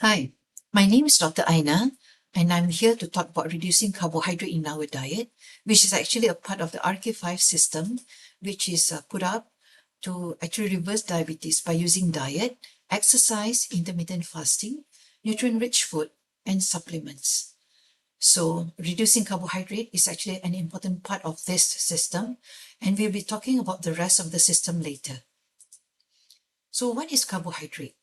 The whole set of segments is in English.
Hi, my name is Dr. Aina, and I'm here to talk about reducing carbohydrate in our diet, which is actually a part of the RK5 system, which is put up to actually reverse diabetes by using diet, exercise, intermittent fasting, nutrient-rich food, and supplements. So reducing carbohydrate is actually an important part of this system, and we'll be talking about the rest of the system later. So what is carbohydrate?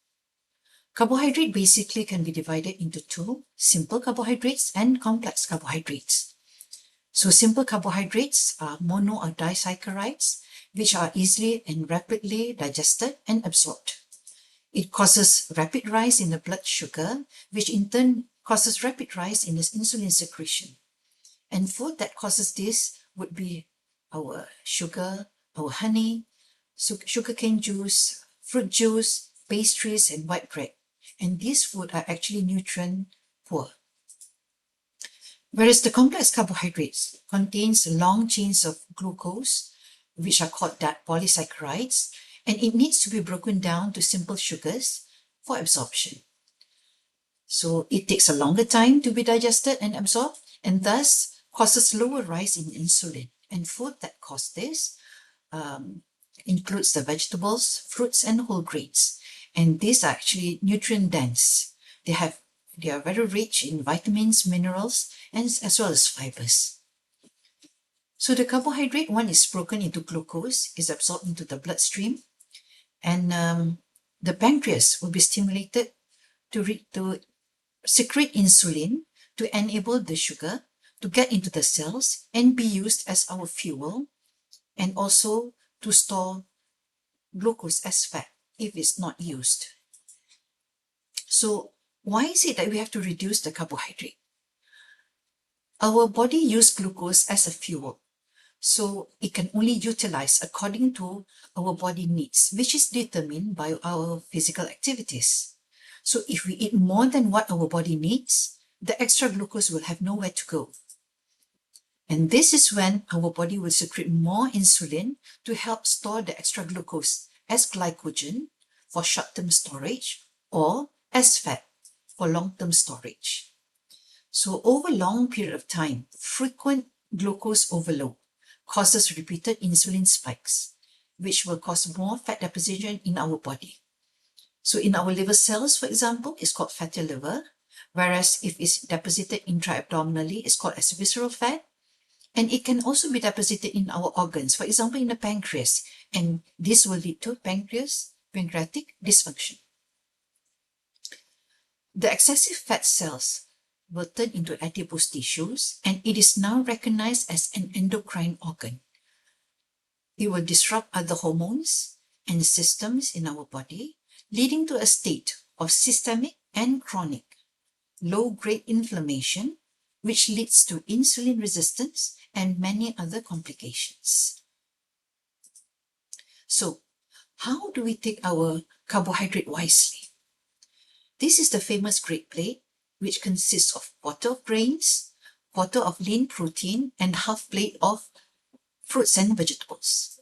Carbohydrate basically can be divided into two, simple carbohydrates and complex carbohydrates. So simple carbohydrates are mono or disaccharides, which are easily and rapidly digested and absorbed. It causes rapid rise in the blood sugar, which in turn causes rapid rise in the insulin secretion. And food that causes this would be our sugar, our honey, sugarcane juice, fruit juice, pastries, and white bread. And these food are actually nutrient poor. Whereas the complex carbohydrates contains long chains of glucose, which are called polysaccharides, and it needs to be broken down to simple sugars for absorption. So it takes a longer time to be digested and absorbed, and thus causes lower rise in insulin. And food that cause this includes the vegetables, fruits, and whole grains. And these are actually nutrient dense. They are very rich in vitamins, minerals, and as well as fibers. So the carbohydrate, one is broken into glucose, is absorbed into the bloodstream, and the pancreas will be stimulated to secrete insulin to enable the sugar to get into the cells and be used as our fuel, and also to store glucose as fat if it's not used. So why is it that we have to reduce the carbohydrate? Our body uses glucose as a fuel, so it can only utilize according to our body needs, which is determined by our physical activities. So if we eat more than what our body needs, the extra glucose will have nowhere to go. And this is when our body will secrete more insulin to help store the extra glucose as glycogen for short-term storage or as fat for long-term storage. So over a long period of time, frequent glucose overload causes repeated insulin spikes, which will cause more fat deposition in our body. So in our liver cells, for example, it's called fatty liver, whereas if it's deposited intra-abdominally, it's called as visceral fat. And it can also be deposited in our organs, for example, in the pancreas, and this will lead to pancreatic dysfunction. The excessive fat cells will turn into adipose tissues, and it is now recognized as an endocrine organ. It will disrupt other hormones and systems in our body, leading to a state of systemic and chronic low-grade inflammation, which leads to insulin resistance and many other complications. So, how do we take our carbohydrate wisely? This is the famous great plate, which consists of quarter of grains, quarter of lean protein, and half plate of fruits and vegetables.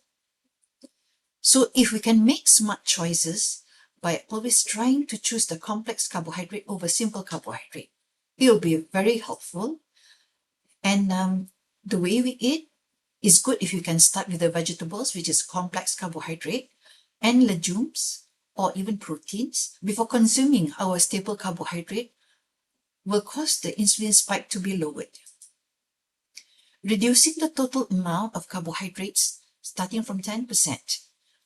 So if we can make smart choices by always trying to choose the complex carbohydrate over simple carbohydrate, it will be very helpful. And the way we eat is good if you can start with the vegetables, which is complex carbohydrate, and legumes or even proteins before consuming our staple carbohydrate will cause the insulin spike to be lowered. Reducing the total amount of carbohydrates starting from 10%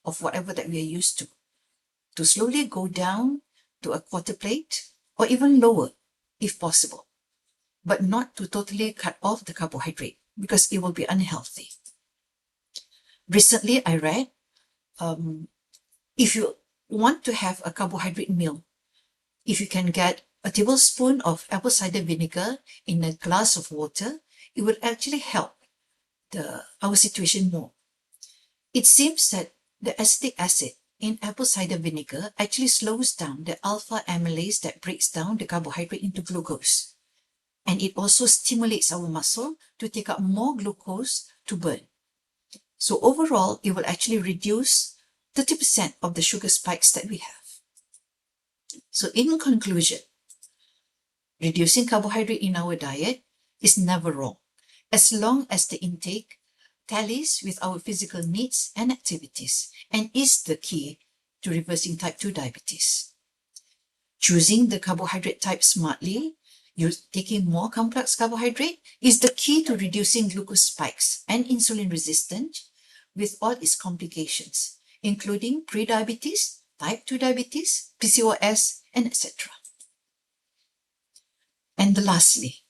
of whatever that we are used to slowly go down to a quarter plate or even lower if possible, but not to totally cut off the carbohydrate because it will be unhealthy. Recently, I read if you want to have a carbohydrate meal, if you can get a tablespoon of apple cider vinegar in a glass of water, it would actually help our situation more. It seems that the acetic acid in apple cider vinegar actually slows down the alpha amylase that breaks down the carbohydrate into glucose. And it also stimulates our muscle to take up more glucose to burn. So overall, it will actually reduce 30% of the sugar spikes that we have. So in conclusion, Reducing carbohydrate in our diet is never wrong, as long as the intake tallies with our physical needs and activities, and is the key to reversing type 2 diabetes. Choosing the carbohydrate type smartly, taking more complex carbohydrate, is the key to reducing glucose spikes and insulin resistance with all its complications, including prediabetes, type 2 diabetes, PCOS, and etc. And lastly,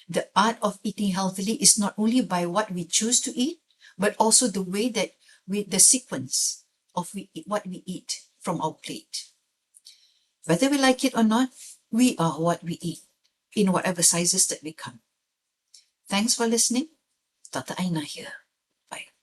the art of eating healthily is not only by what we choose to eat, but also the way that the sequence of what we eat from our plate. Whether we like it or not, we are what we eat in whatever sizes that we come. Thanks for listening. Dr. Aina here. Bye.